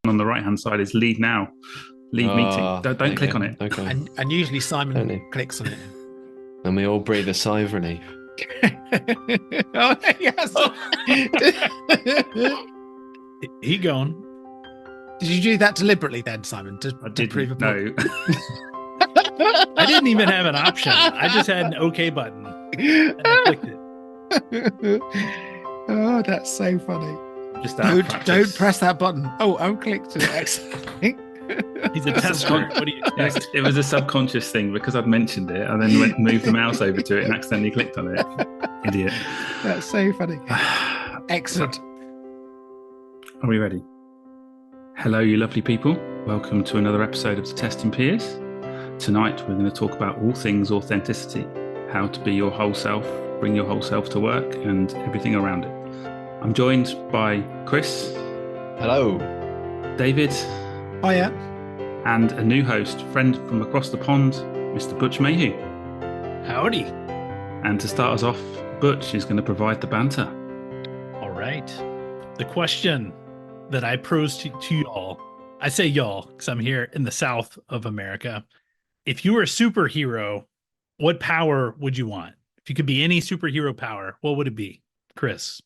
On the right-hand side is lead now, lead meeting. Don't click on it. Okay. And usually Simon Don't clicks on it. And we all breathe a sigh of relief. Oh, yes. He gone. Did you do that deliberately then, Simon? I To prove a didn't. point? No. I didn't even have an option. I just had an OK button and I clicked it. Oh, that's so funny. Just out of Don't practice. press that button. Oh, I clicked it. Excellent. He's a tester. What do you expect? It was a subconscious thing because I'd mentioned it and then moved the mouse over to it and accidentally clicked on it. Idiot. That's so funny. Excellent. Are we ready? Hello, you lovely people. Welcome to another episode of the Testing Peers. Tonight, we're going to talk about all things authenticity, how to be your whole self, bring your whole self to work, and everything around it. I'm joined by Chris. Hello. David. Hiya. And a new host, friend from across the pond, Mr. Butch Mayhew. Howdy. And to start us off, Butch is going to provide the banter. All right. The question that I pose to y'all, I say y'all because I'm here in the South of America. If you were a superhero, what power would you want? If you could be any superhero power, what would it be? Chris.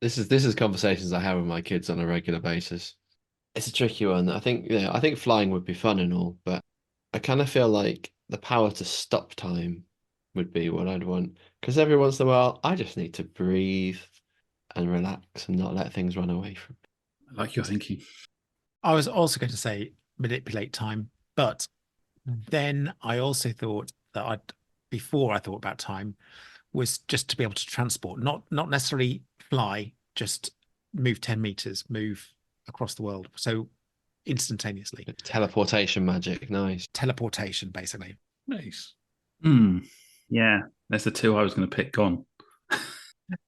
This is conversations I have with my kids on a regular basis. It's a tricky one. I think flying would be fun and all, but I kind of feel like the power to stop time would be what I'd want. Because every once in a while, I just need to breathe and relax and not let things run away from me. I like your thinking. I was also going to say manipulate time, but then I also thought that before I thought about time, was just to be able to transport, not necessarily fly, just move 10 meters, move across the world. So instantaneously. Teleportation magic, nice. Teleportation, basically. Nice. Yeah, that's the two I was going to pick gone.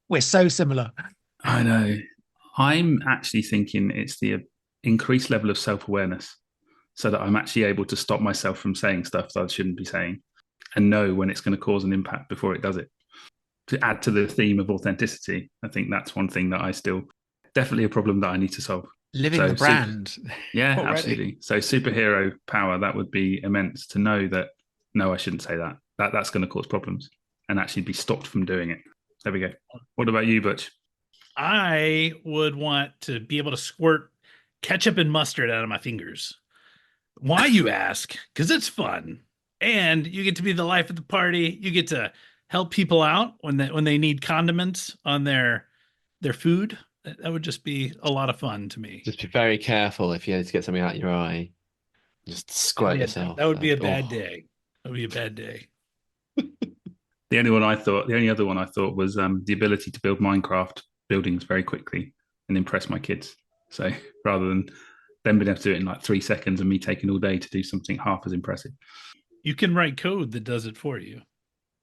We're so similar. I know. I'm actually thinking it's the increased level of self-awareness so that I'm actually able to stop myself from saying stuff that I shouldn't be saying and know when it's going to cause an impact before it does it. To add to the theme of authenticity, I think that's one thing that I still definitely a problem that I need to solve. Living the brand. Yeah, already. Absolutely. So superhero power, that would be immense to know that, no, I shouldn't say that. That's going to cause problems and actually be stopped from doing it. There we go. What about you, Butch? I would want to be able to squirt ketchup and mustard out of my fingers. Why, you ask? Because it's fun. And you get to be the life of the party. You get to help people out when they need condiments on their food. That would just be a lot of fun to me. Just be very careful if you need to get something out your eye. Just squirt yourself. That would be a bad day. That would be a bad day. The only other one I thought was the ability to build Minecraft buildings very quickly and impress my kids. So rather than them being able to do it in like 3 seconds and me taking all day to do something half as impressive. You can write code that does it for you.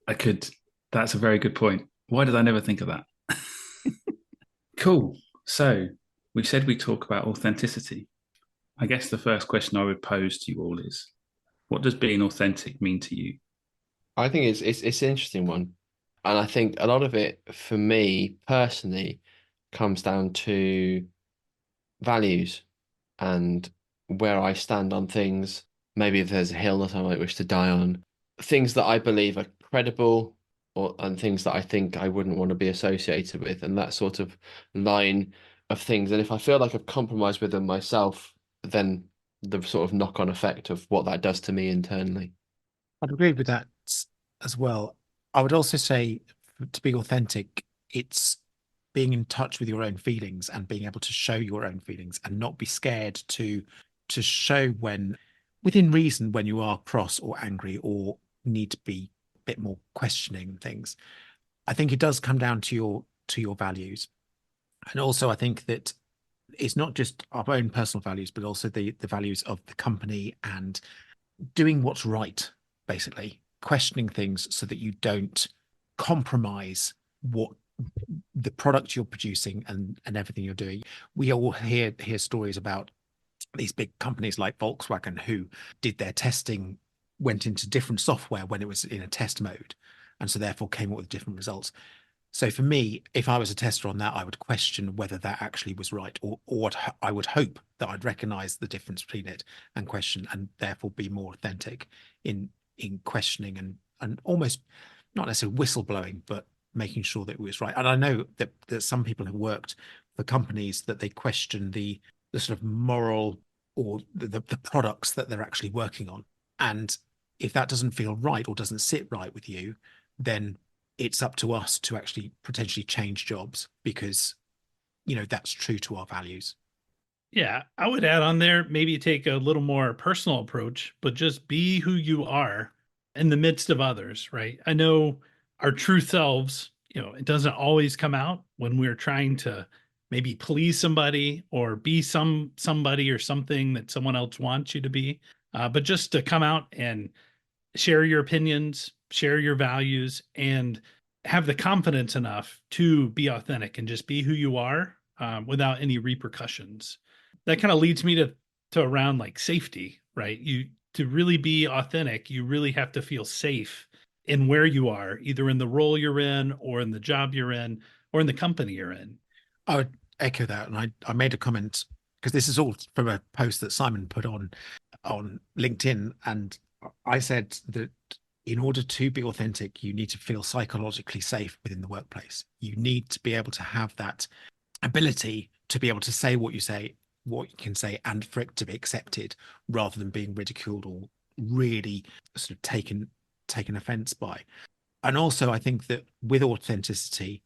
I could. That's a very good point. Why did I never think of that? Cool. So we said we talk about authenticity. I guess the first question I would pose to you all is, what does being authentic mean to you? I think it's an interesting one. And I think a lot of it, for me personally, comes down to values and where I stand on things. Maybe if there's a hill that I might wish to die on, things that I believe are credible and things that I think I wouldn't want to be associated with, and that sort of line of things. And if I feel like I've compromised with them myself, then the sort of knock-on effect of what that does to me internally. I'd agree with that as well. I would also say to be authentic, it's being in touch with your own feelings and being able to show your own feelings and not be scared to show when, within reason, when you are cross or angry or need to be a bit more questioning things. I think it does come down to your values. And also I think that it's not just our own personal values, but also the values of the company and doing what's right, basically questioning things so that you don't compromise what the product you're producing and everything you're doing. We all hear stories about these big companies like Volkswagen who did their testing, went into different software when it was in a test mode, and so therefore came up with different results. So for me, if I was a tester on that, I would question whether that actually was right, or I would hope that I'd recognize the difference between it and question, and therefore be more authentic in questioning and almost not necessarily whistleblowing, but making sure that it was right. And I know that some people have worked for companies that they question the sort of moral or the products that they're actually working on. And if that doesn't feel right or doesn't sit right with you, then it's up to us to actually potentially change jobs because, that's true to our values. Yeah, I would add on there, maybe take a little more personal approach, but just be who you are in the midst of others, right? I know our true selves, it doesn't always come out when we're trying to maybe please somebody or be somebody or something that someone else wants you to be. But just to come out and share your opinions, share your values, and have the confidence enough to be authentic and just be who you are without any repercussions. That kind of leads me to around like safety, right? You to really be authentic, you really have to feel safe in where you are, either in the role you're in or in the job you're in or in the company you're in. I would echo that. And I made a comment because this is all from a post that Simon put on LinkedIn. And I said that in order to be authentic, you need to feel psychologically safe within the workplace. You need to be able to have that ability to be able to say what you can say, and for it to be accepted rather than being ridiculed or really sort of taken offense by. And also, I think that with authenticity,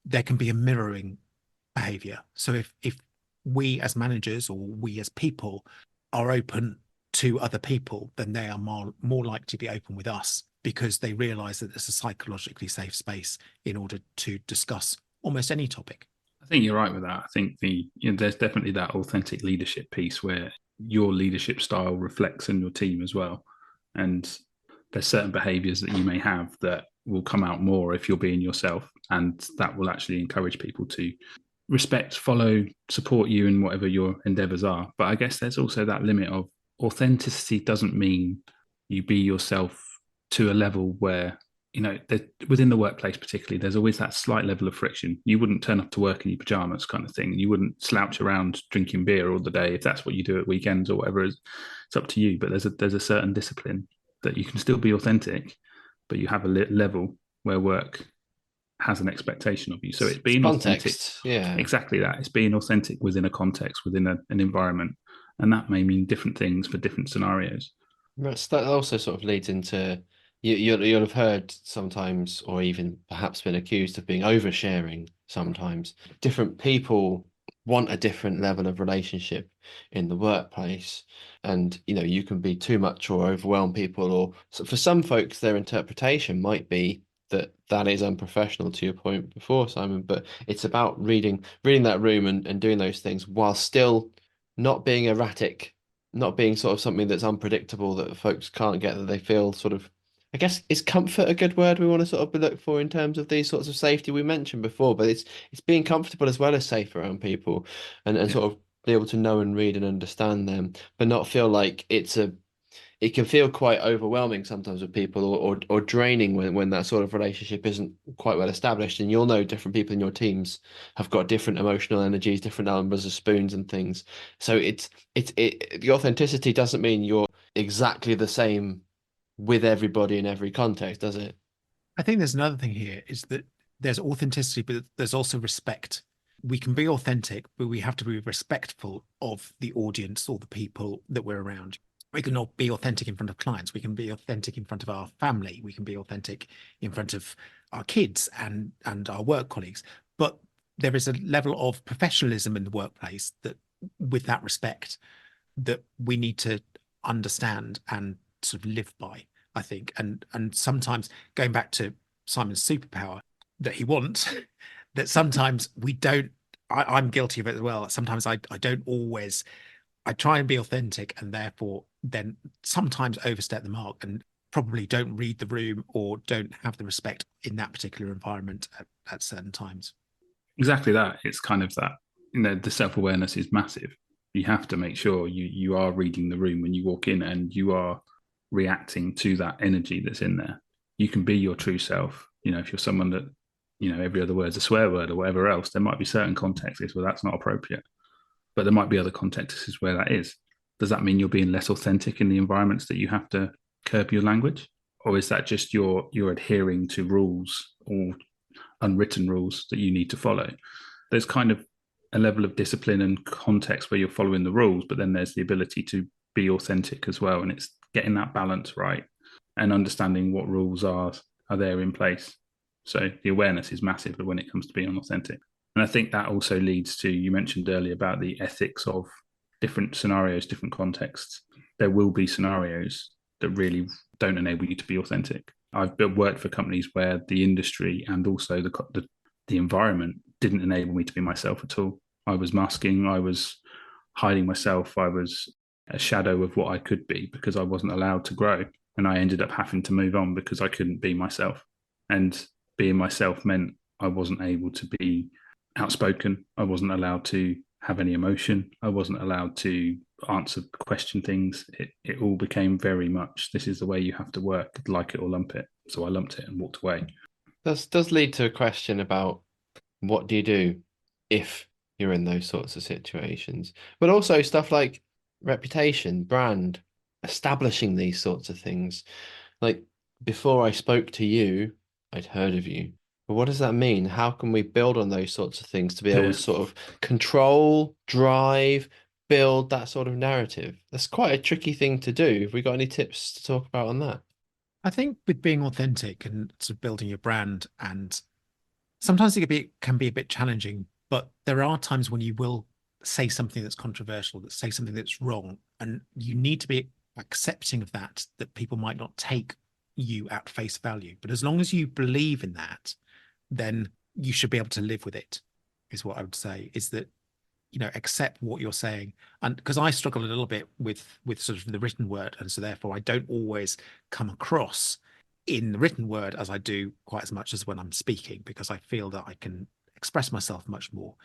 there can be a mirroring behavior. So if we as managers or we as people are open to other people, then they are more likely to be open with us because they realize that it's a psychologically safe space in order to discuss almost any topic. I think you're right with that. I think there's definitely that authentic leadership piece where your leadership style reflects in your team as well. And there's certain behaviors that you may have that will come out more if you're being yourself. And that will actually encourage people to respect, follow, support you in whatever your endeavors are. But I guess there's also that limit of authenticity doesn't mean you be yourself to a level where, within the workplace particularly, there's always that slight level of friction. You wouldn't turn up to work in your pajamas kind of thing. You wouldn't slouch around drinking beer all the day if that's what you do at weekends or whatever. It's up to you. But there's a certain discipline that you can still be authentic, but you have a level where work has an expectation of you. So it's being authentic. Yeah, Exactly that. It's being authentic within a context, within an environment. And that may mean different things for different scenarios. that also sort of leads into you'll have heard sometimes, or even perhaps been accused of being oversharing sometimes. Different people want a different level of relationship in the workplace, and you can be too much or overwhelm people, or so for some folks their interpretation might be that is unprofessional, to your point before, Simon. But it's about reading that room and doing those things while still not being erratic, not being sort of something that's unpredictable that folks can't get, that they feel sort of, I guess, is comfort a good word we want to sort of look for in terms of these sorts of safety we mentioned before? But it's being comfortable as well as safe around people, and sort of be able to know and read and understand them, but not feel like it can feel quite overwhelming sometimes with people, or draining when that sort of relationship isn't quite well established. And you'll know different people in your teams have got different emotional energies, different numbers of spoons and things. So the authenticity doesn't mean you're exactly the same with everybody in every context, does it? I think there's another thing here is that there's authenticity, but there's also respect. We can be authentic, but we have to be respectful of the audience or the people that we're around. We can not be authentic in front of clients. We can be authentic in front of our family. We can be authentic in front of our kids and our work colleagues. But there is a level of professionalism in the workplace that, with that respect, that we need to understand and sort of live by, I think. And sometimes, going back to Simon's superpower that he wants, that sometimes we don't. I'm guilty of it as well. Sometimes I don't always. I try and be authentic, and therefore then sometimes overstep the mark and probably don't read the room or don't have the respect in that particular environment at certain times. Exactly that. It's kind of that, the self-awareness is massive. You have to make sure you are reading the room when you walk in, and you are reacting to that energy that's in there. You can be your true self. If you're someone that every other word's a swear word or whatever else, there might be certain contexts where that's not appropriate, but there might be other contexts where that is. Does that mean you're being less authentic in the environments that you have to curb your language? Or is that just you're adhering to rules or unwritten rules that you need to follow? There's kind of a level of discipline and context where you're following the rules, but then there's the ability to be authentic as well. And it's getting that balance right and understanding what rules are there in place. So the awareness is massive when it comes to being authentic. And I think that also leads to, you mentioned earlier about the ethics of different scenarios, different contexts. There will be scenarios that really don't enable you to be authentic. I've worked for companies where the industry and also the environment didn't enable me to be myself at all. I was masking, I was hiding myself, I was a shadow of what I could be because I wasn't allowed to grow. And I ended up having to move on because I couldn't be myself. And being myself meant I wasn't able to be outspoken. I wasn't allowed to have any emotion. I wasn't allowed to answer, question things. It all became very much, this is the way you have to work, like it or lump it. So I lumped it and walked away. Does lead to a question about what do you do if you're in those sorts of situations, but also stuff like reputation, brand, establishing these sorts of things. Like before I spoke to you, I'd heard of you. But what does that mean? How can we build on those sorts of things to be able Yeah. to sort of control, drive, build that sort of narrative? That's quite a tricky thing to do. Have we got any tips to talk about on that? I think with being authentic and sort of building your brand, and sometimes can be a bit challenging, but there are times when you will say something that's controversial, that say something that's wrong, and you need to be accepting of that people might not take you at face value. But as long as you believe in that, then you should be able to live with it, is what I would say, is that, accept what you're saying. And because I struggle a little bit with sort of the written word, and so therefore I don't always come across in the written word as I do quite as much as when I'm speaking, because I feel that I can express myself much more.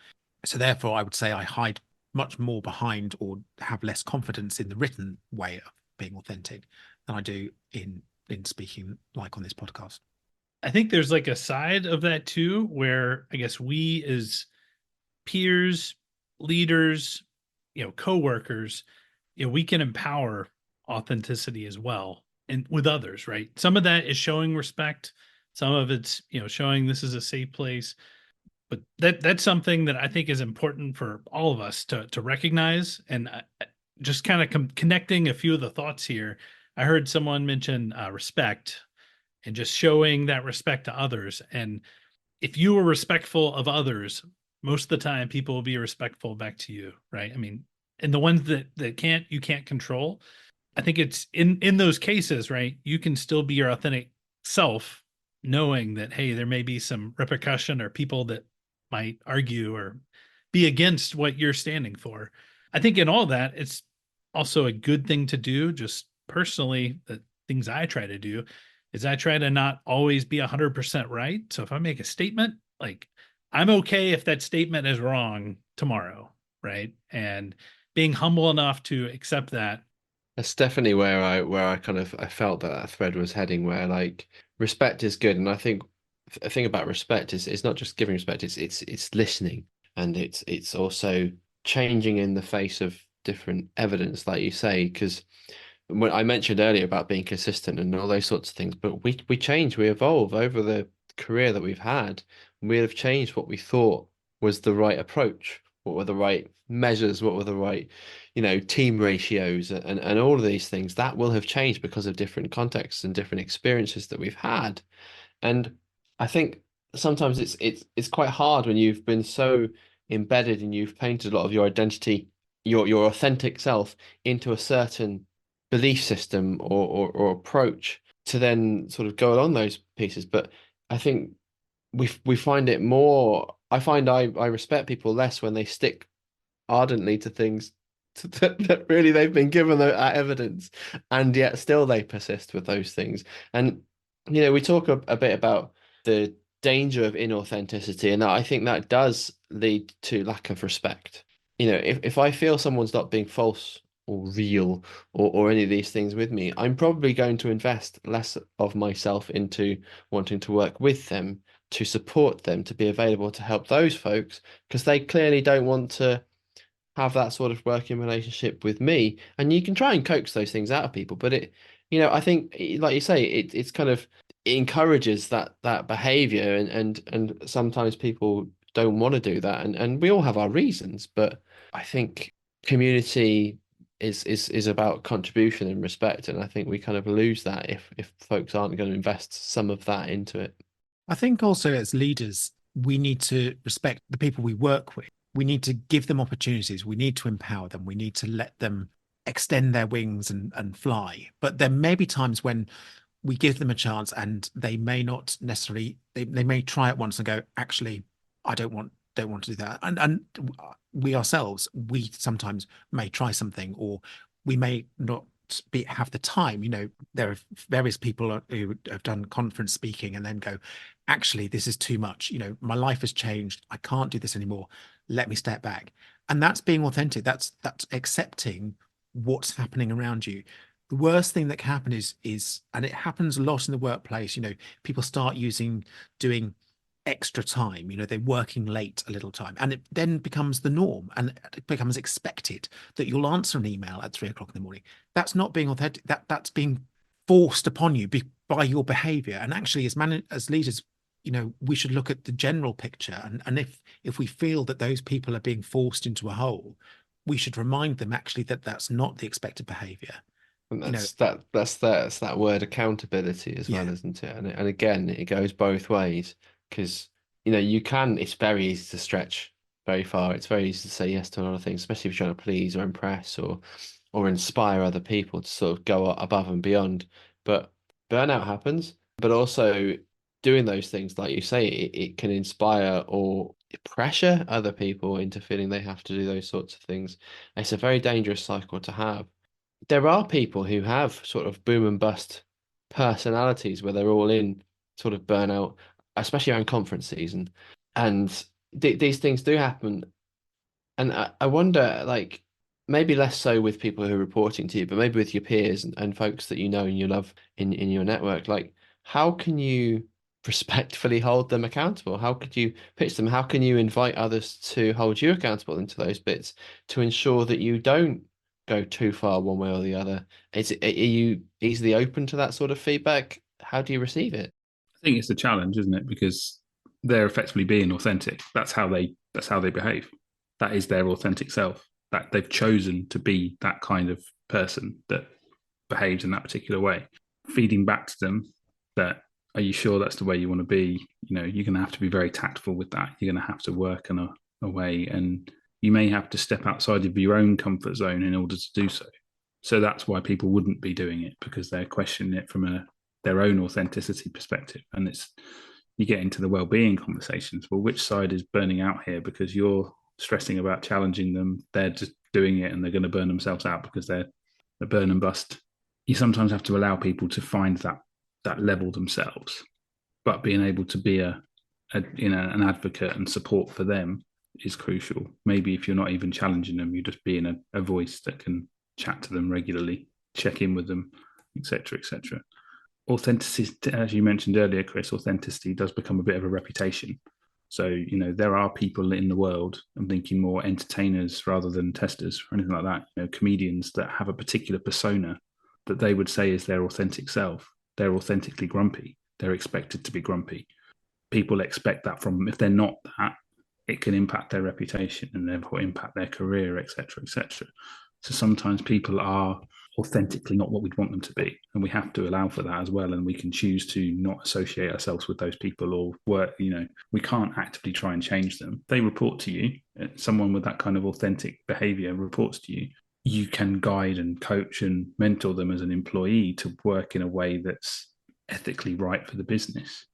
So therefore I would say I hide much more behind or have less confidence in the written way of being authentic than I do in speaking, like on this podcast. I think there's like a side of that too, where I guess we as peers, leaders, coworkers, we can empower authenticity as well, and with others, right? Some of that is showing respect. Some of it's, showing this is a safe place. But that's something that I think is important for all of us to recognize. And just kind of connecting a few of the thoughts here. I heard someone mention respect and just showing that respect to others. And if you are respectful of others, most of the time people will be respectful back to you, right? I mean, and the ones that you can't control. I think it's in those cases, right? You can still be your authentic self, knowing that, hey, there may be some repercussion or people that might argue or be against what you're standing for. I think in all that, it's also a good thing to do. Just personally, the things I try to do is I try to not always be 100% right. So if I make a statement, like, I'm okay if that statement is wrong tomorrow, right? And being humble enough to accept that. That's definitely where I kind of I felt that that thread was heading, where like respect is good, and I think a thing about respect is it's not just giving respect, it's listening, and it's also changing in the face of different evidence, like you say, because when I mentioned earlier about being consistent and all those sorts of things, but we change, we evolve over the career that we've had. We have changed what we thought was the right approach, what were the right measures, what were the right, team ratios, and all of these things that will have changed because of different contexts and different experiences that we've had. And I think sometimes it's quite hard when you've been so embedded and you've painted a lot of your identity, your authentic self into a certain belief system or approach to then sort of go along those pieces. But I think we find it more. I find I respect people less when they stick ardently to things that really they've been given that evidence, and yet still they persist with those things. And we talk a bit about the danger of inauthenticity, and I think that does lead to lack of respect. If I feel someone's not being false or real or any of these things with me, I'm probably going to invest less of myself into wanting to work with them to support them, to be available to help those folks, because they clearly don't want to have that sort of working relationship with me. And you can try and coax those things out of people, but I think, like you say, it's kind of, it encourages that behavior, and sometimes people don't want to do that, and we all have our reasons, but I think community is about contribution and respect, and I think we kind of lose that if folks aren't going to invest some of that into it. I think also as leaders, we need to respect the people we work with. We need to give them opportunities. We need to empower them. We need to let them extend their wings and fly. But there may be times when we give them a chance and they may not necessarily, they may try it once and go, actually, I don't want to do that. And we ourselves, we sometimes may try something, or we may not have the time. There are various people who have done conference speaking and then go, actually, this is too much. My life has changed. I can't do this anymore. Let me step back. And that's being authentic. That's accepting what's happening around you. The worst thing that can happen is, and it happens a lot in the workplace, people start doing extra time, they're working late a little time, and it then becomes the norm, and it becomes expected that you'll answer an email at 3 o'clock in the morning. That's not being authentic. That's being forced upon you by your behavior. And actually, as leaders, we should look at the general picture, and if we feel that those people are being forced into a hole, we should remind them actually that that's not the expected behavior. And that's that word accountability as well, isn't it? And again, it goes both ways, because it's very easy to stretch very far. It's very easy to say yes to a lot of things, especially if you're trying to please or impress or inspire other people to sort of go above and beyond. But burnout happens, but also doing those things, like you say, it can inspire or pressure other people into feeling they have to do those sorts of things. It's a very dangerous cycle to have. There are people who have sort of boom and bust personalities where they're all in sort of burnout, especially around conference season. And these things do happen. And I wonder, like, maybe less so with people who are reporting to you, but maybe with your peers and folks that you know and you love in your network, like, how can you respectfully hold them accountable? How could you pitch them? How can you invite others to hold you accountable into those bits to ensure that you don't go too far one way or the other? Are you easily open to that sort of feedback? How do you receive it? I think it's a challenge, isn't it? Because they're effectively being authentic. That's how they behave. That is their authentic self. That they've chosen to be that kind of person that behaves in that particular way. Feeding back to them that, are you sure that's the way you want to be? You're going to have to be very tactful with that. You're going to have to work in a way, and you may have to step outside of your own comfort zone in order to do so. So that's why people wouldn't be doing it, because they're questioning it from their own authenticity perspective. And you get into the well-being conversations. Well, which side is burning out here? Because you're stressing about challenging them, they're just doing it, and they're going to burn themselves out because they're burn and bust. You sometimes have to allow people to find that level themselves, but being able to be an advocate and support for them is crucial. Maybe if you're not even challenging them, you're just being a voice that can chat to them regularly, check in with them, etc., etc. Authenticity, as you mentioned earlier, Chris, authenticity does become a bit of a reputation. So, there are people in the world, I'm thinking more entertainers rather than testers or anything like that, comedians that have a particular persona that they would say is their authentic self. They're authentically grumpy. They're expected to be grumpy. People expect that from them. If they're not that, it can impact their reputation and therefore impact their career, etc., etc. So sometimes people are authentically not what we'd want them to be, and we have to allow for that as well. And we can choose to not associate ourselves with those people, or work. We can't actively try and change them. They report to you. Someone with that kind of authentic behavior reports to you. You can guide and coach and mentor them as an employee to work in a way that's ethically right for the business.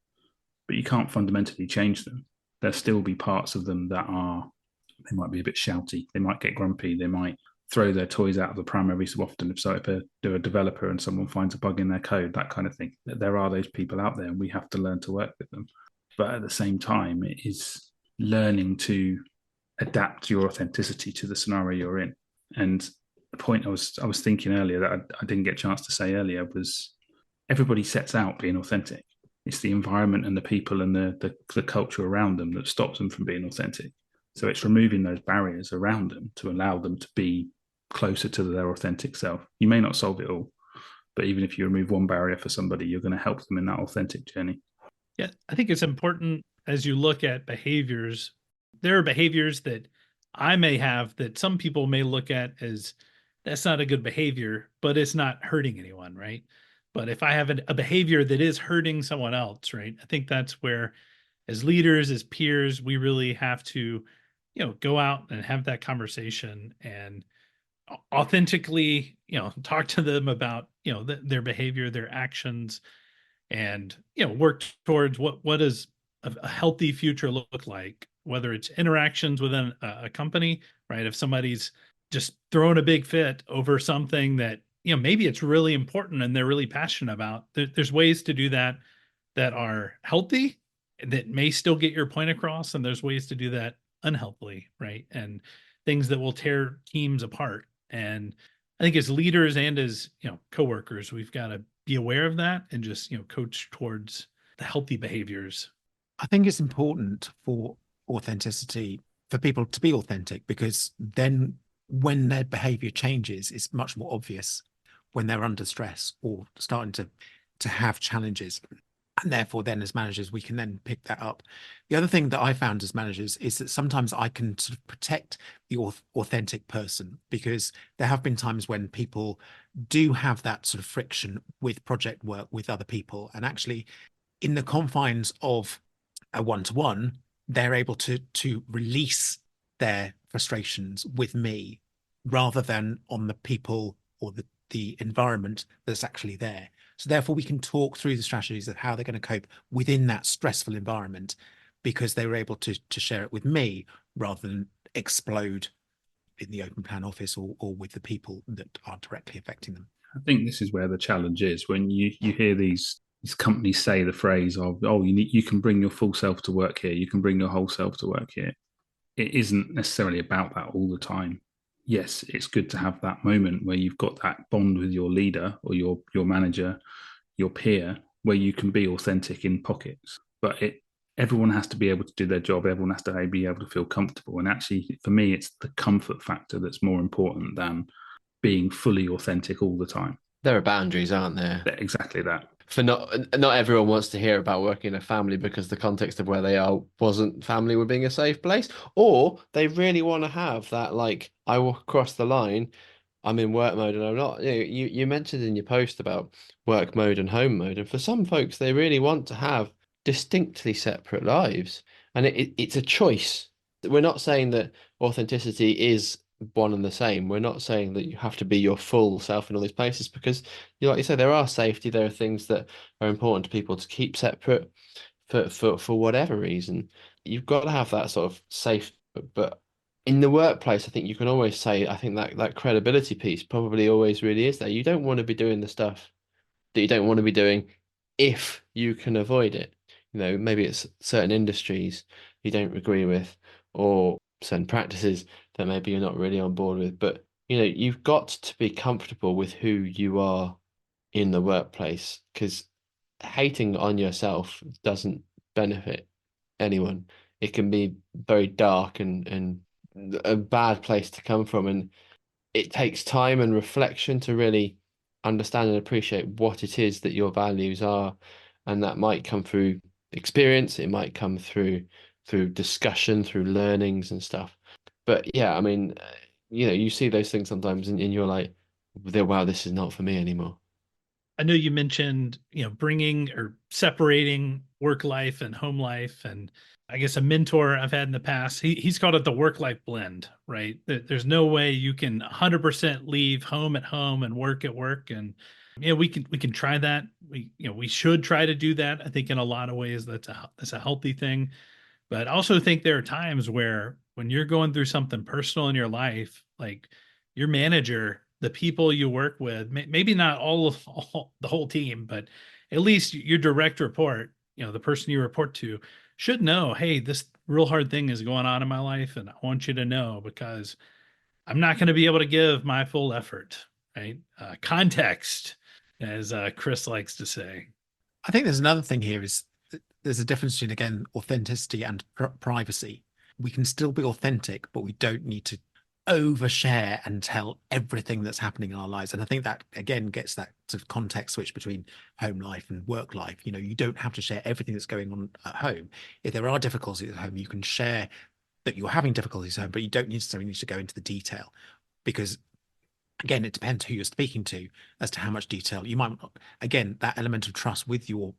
But you can't fundamentally change them. There'll still be parts of them that they might be a bit shouty. They might get grumpy. They might throw their toys out of the pram every so often. If they're a developer and someone finds a bug in their code, that kind of thing. There are those people out there, and we have to learn to work with them. But at the same time, it is learning to adapt your authenticity to the scenario you're in. And the point I was thinking earlier that I didn't get a chance to say earlier was, everybody sets out being authentic. It's the environment and the people and the culture around them that stops them from being authentic. So it's removing those barriers around them to allow them to be closer to their authentic self. You may not solve it all, but even if you remove one barrier for somebody, you're going to help them in that authentic journey. Yeah, I think it's important as you look at behaviors. There are behaviors that I may have that some people may look at as that's not a good behavior, but it's not hurting anyone, right? But if I have a behavior that is hurting someone else, right? I think that's where, as leaders, as peers, we really have to, go out and have that conversation and authentically, talk to them about, their behavior, their actions, and work towards what does a healthy future look like, whether it's interactions within a company, right? If somebody's just throwing a big fit over something that maybe it's really important and they're really passionate about, there's ways to do that that are healthy, that may still get your point across, and there's ways to do that unhealthily, right? And things that will tear teams apart. And I think as leaders and as coworkers, we've got to be aware of that and just coach towards the healthy behaviors. I think it's important for authenticity, for people to be authentic, because then when their behavior changes, it's much more obvious when they're under stress or starting to have challenges. And therefore, then as managers, we can then pick that up. The other thing that I found as managers is that sometimes I can sort of protect the authentic person, because there have been times when people do have that sort of friction with project work with other people. And actually, in the confines of a one-to-one, they're able to release their frustrations with me rather than on the people or the environment that's actually there. So therefore, we can talk through the strategies of how they're going to cope within that stressful environment, because they were able to share it with me rather than explode in the open plan office or with the people that are directly affecting them. I think this is where the challenge is when you hear these companies say the phrase of, oh, you can bring your full self to work here, you can bring your whole self to work here. It isn't necessarily about that all the time. Yes, it's good to have that moment where you've got that bond with your leader or your manager, your peer, where you can be authentic in pockets. But everyone has to be able to do their job. Everyone has to be able to feel comfortable. And actually, for me, it's the comfort factor that's more important than being fully authentic all the time. There are boundaries, aren't there? Exactly that. For not everyone wants to hear about working in a family because the context of where they are wasn't family with being a safe place, or they really want to have that, like, I walk across the line, I'm in work mode and I'm not. You mentioned in your post about work mode and home mode, and for some folks they really want to have distinctly separate lives, and it's a choice. We're not saying that authenticity is one and the same. We're not saying that you have to be your full self in all these places, because like you say, there are safety, there are things that are important to people to keep separate for whatever reason. You've got to have that sort of safe, but in the workplace, I think you can always say, I think that credibility piece probably always really is there. You don't want to be doing the stuff that you don't want to be doing if you can avoid it. Maybe it's certain industries you don't agree with, or certain practices that maybe you're not really on board with. But, you've got to be comfortable with who you are in the workplace, because hating on yourself doesn't benefit anyone. It can be very dark and a bad place to come from. And it takes time and reflection to really understand and appreciate what it is that your values are. And that might come through experience, it might come through discussion, through learnings and stuff. But yeah, I mean, you see those things sometimes and you're like, wow, this is not for me anymore. I know you mentioned, bringing or separating work life and home life. And I guess a mentor I've had in the past, he's called it the work-life blend, right? There's no way you can 100% leave home at home and work at work. And, we can try that. We should try to do that. I think in a lot of ways, that's a healthy thing. But I also think there are times where when you're going through something personal in your life, like your manager, the people you work with, maybe not the whole team, but at least your direct report, the person you report to should know, hey, this real hard thing is going on in my life. And I want you to know, because I'm not going to be able to give my full effort, right? Context, as Chris likes to say. I think there's another thing here is there's a difference between, again, authenticity and privacy. We can still be authentic, but we don't need to overshare and tell everything that's happening in our lives. And I think that, again, gets that sort of context switch between home life and work life. You know, you don't have to share everything that's going on at home. If there are difficulties at home, you can share that you're having difficulties at home, but you don't necessarily need to go into the detail, because again, it depends who you're speaking to as to how much detail you might not. Again, that element of trust with your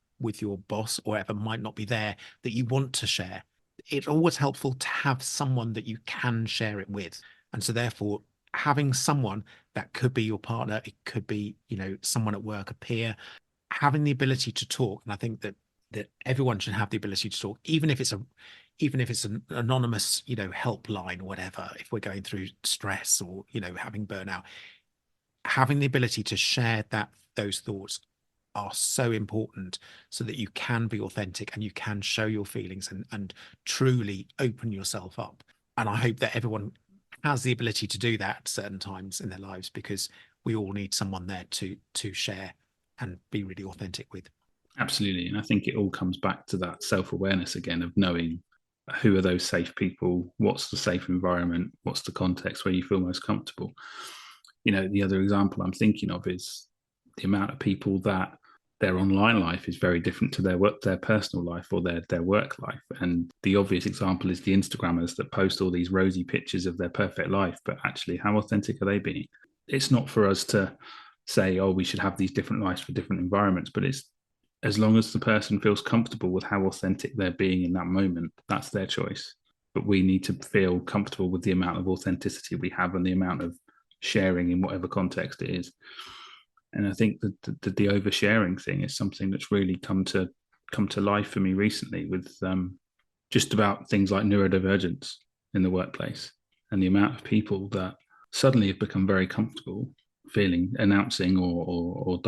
boss or whatever might not be there that you want to share. It's always helpful to have someone that you can share it with. And so therefore, having someone that could be your partner, it could be, you know, someone at work, a peer, having the ability to talk. And I think that everyone should have the ability to talk, even if it's an anonymous, you know, helpline or whatever, if we're going through stress or, you know, having burnout, having the ability to share those thoughts are so important, so that you can be authentic and you can show your feelings and truly open yourself up. And I hope that everyone has the ability to do that at certain times in their lives, because we all need someone there to share and be really authentic with. Absolutely. And I think it all comes back to that self-awareness again of knowing who are those safe people, what's the safe environment, what's the context where you feel most comfortable. You know, the other example I'm thinking of is the amount of people that their online life is very different to their personal life or their work life. And the obvious example is the Instagrammers that post all these rosy pictures of their perfect life, but actually, how authentic are they being? It's not for us to say, oh, we should have these different lives for different environments, but it's as long as the person feels comfortable with how authentic they're being in that moment, that's their choice. But we need to feel comfortable with the amount of authenticity we have and the amount of sharing in whatever context it is. And I think that the oversharing thing is something that's really come to life for me recently with just about things like neurodivergence in the workplace and the amount of people that suddenly have become very comfortable announcing or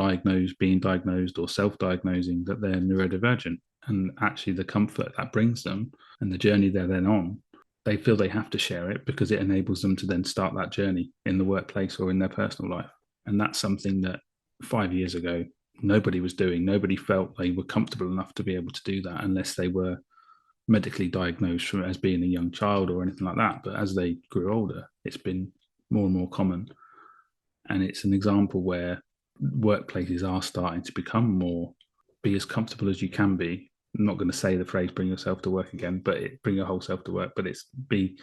being diagnosed or self-diagnosing that they're neurodivergent, and actually the comfort that brings them and the journey they're then on, they feel they have to share it because it enables them to then start that journey in the workplace or in their personal life. And that's something that 5 years ago nobody was doing. Nobody felt they were comfortable enough to be able to do that unless they were medically diagnosed as being a young child or anything like that. But as they grew older, it's been more and more common. And it's an example where workplaces are starting to be as comfortable as you can be. I'm not going to say the phrase "bring yourself to work" again, but bring your whole self to work. But it's be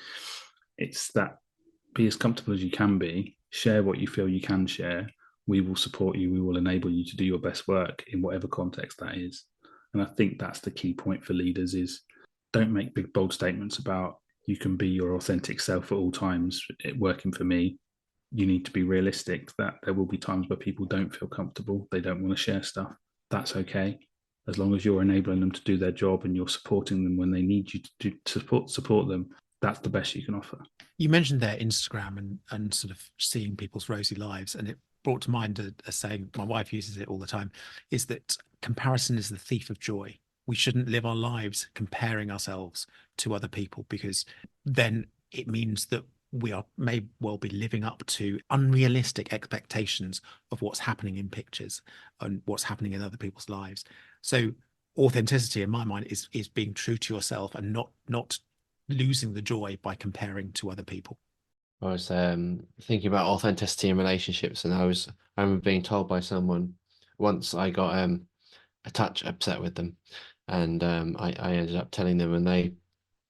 as comfortable as you can be. Share what you feel you can share. We will support you. We will enable you to do your best work in whatever context that is. And I think that's the key point for leaders: is don't make big bold statements about you can be your authentic self at all times. Working for me. You need to be realistic that there will be times where people don't feel comfortable. They don't want to share stuff. That's okay. As long as you're enabling them to do their job and you're supporting them when they need you to support them, that's the best you can offer. You mentioned there Instagram and sort of seeing people's rosy lives, and it brought to mind a saying, my wife uses it all the time, is that comparison is the thief of joy. We shouldn't live our lives comparing ourselves to other people, because then it means that may well be living up to unrealistic expectations of what's happening in pictures and what's happening in other people's lives. So authenticity, in my mind, is being true to yourself and not losing the joy by comparing to other people. I was thinking about authenticity in relationships, and I remember being told by someone once. I got a touch upset with them, and I ended up telling them, and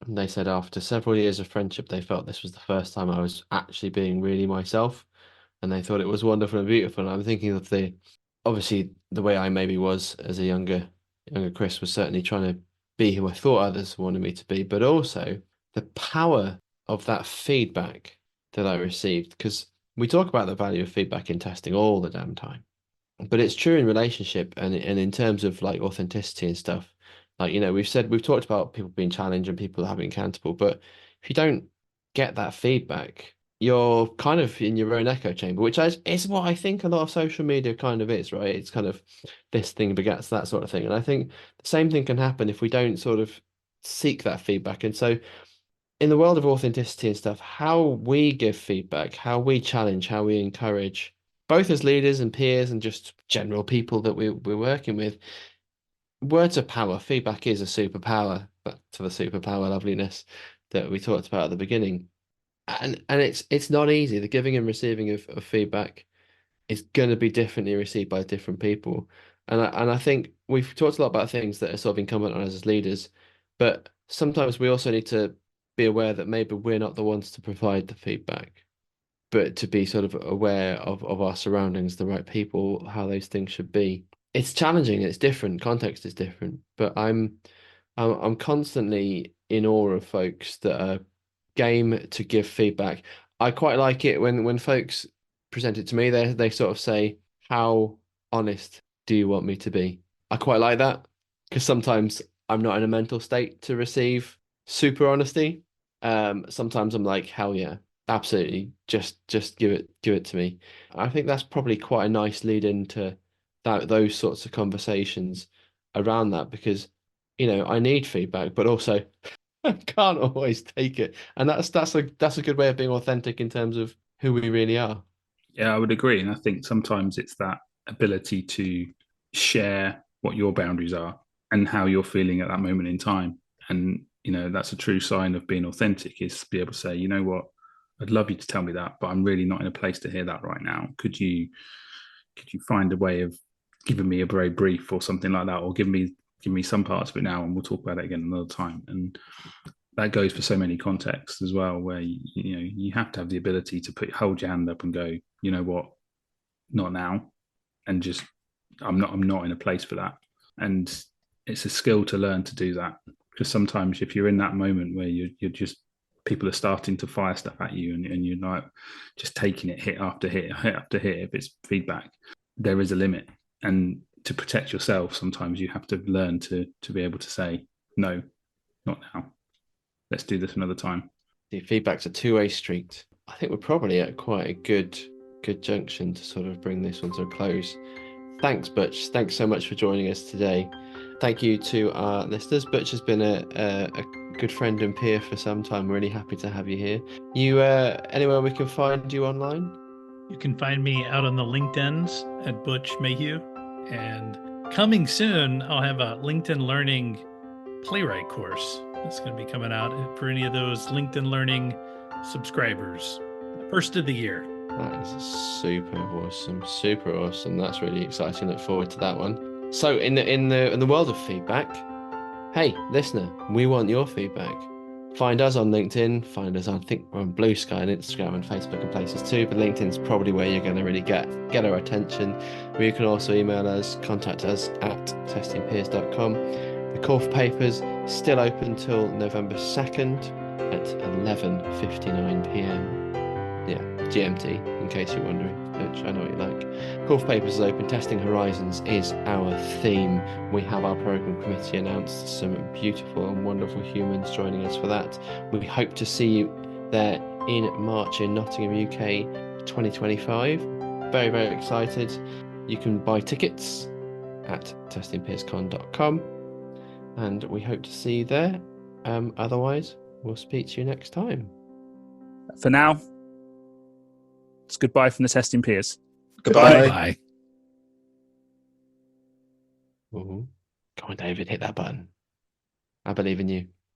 they said after several years of friendship, they felt this was the first time I was actually being really myself, and they thought it was wonderful and beautiful. And I'm thinking of obviously the way I maybe was as a younger Chris was certainly trying to be who I thought others wanted me to be, but also the power of that feedback that I received, because we talk about the value of feedback in testing all the damn time, but it's true in relationship and in terms of like authenticity and stuff. Like, you know, we've talked about people being challenged and people having accountable, but if you don't get that feedback, you're kind of in your own echo chamber, which is what I think a lot of social media kind of is, right? It's kind of this thing begets that sort of thing. And I think the same thing can happen if we don't sort of seek that feedback. And so in the world of authenticity and stuff, how we give feedback, how we challenge, how we encourage, both as leaders and peers and just general people that we're working with, words of power. Feedback is a superpower, but to the superpower loveliness that we talked about at the beginning. And it's not easy. The giving and receiving of feedback is going to be differently received by different people. And I think we've talked a lot about things that are sort of incumbent on us as leaders, but sometimes we also need to be aware that maybe we're not the ones to provide the feedback, but to be sort of aware of our surroundings, the right people, how those things should be. It's challenging, it's different, context is different, but I'm constantly in awe of folks that are game to give feedback. I quite like it when folks present it to me, they sort of say, "How honest do you want me to be?" I quite like that because sometimes I'm not in a mental state to receive super honesty. Sometimes I'm like, "Hell yeah, absolutely, just give it to me." I think that's probably quite a nice lead into those sorts of conversations around that because I need feedback, but also I can't always take it. And that's a good way of being authentic in terms of who we really are. Yeah, I would agree. And I think sometimes it's that ability to share what your boundaries are and how you're feeling at that moment in time. And, that's a true sign of being authentic is to be able to say, you know what, I'd love you to tell me that, but I'm really not in a place to hear that right now. Could you find a way of giving me a very brief or something like that, or give me some parts of it now and we'll talk about it again another time. And that goes for so many contexts as well, where you have to have the ability to hold your hand up and go, you know what, not now, and just I'm not in a place for that. And it's a skill to learn to do that because sometimes if you're in that moment where you're just people are starting to fire stuff at you and you're like just taking it hit after hit, hit after hit, if it's feedback, there is a limit. And to protect yourself, sometimes you have to learn to be able to say no, not now. Let's do this another time. The feedback's a two-way street. I think we're probably at quite a good junction to sort of bring this one to a close. Thanks, Butch. Thanks so much for joining us today. Thank you to our listeners. Butch has been a good friend and peer for some time. Really happy to have you here. You anywhere we can find you online? You can find me out on the LinkedIn's at Butch Mayhew. And coming soon, I'll have a LinkedIn Learning playwright course that's going to be coming out for any of those LinkedIn Learning subscribers. First of the year. That is super awesome. Super awesome. That's really exciting. Look forward to that one. So in the world of feedback, hey, listener, we want your feedback. Find us on LinkedIn. Find us on, I think we're on Blue Sky and Instagram and Facebook and places too, but LinkedIn's probably where you're going to really get our attention. Or you can also email us, contact us at testingpeers.com. The call for papers still open till November 2nd at 11:59 p.m. Yeah, GMT, in case you're wondering, which I know what you like. Call for papers is open. Testing Horizons is our theme. We have our program committee announced, some beautiful and wonderful humans joining us for that. We hope to see you there in March in Nottingham, UK 2025. Very, very excited. You can buy tickets at testingpeerscon.com and we hope to see you there. Otherwise, we'll speak to you next time. For now, it's goodbye from the Testing Peers. Goodbye. Bye. Ooh. Come on, David, hit that button. I believe in you.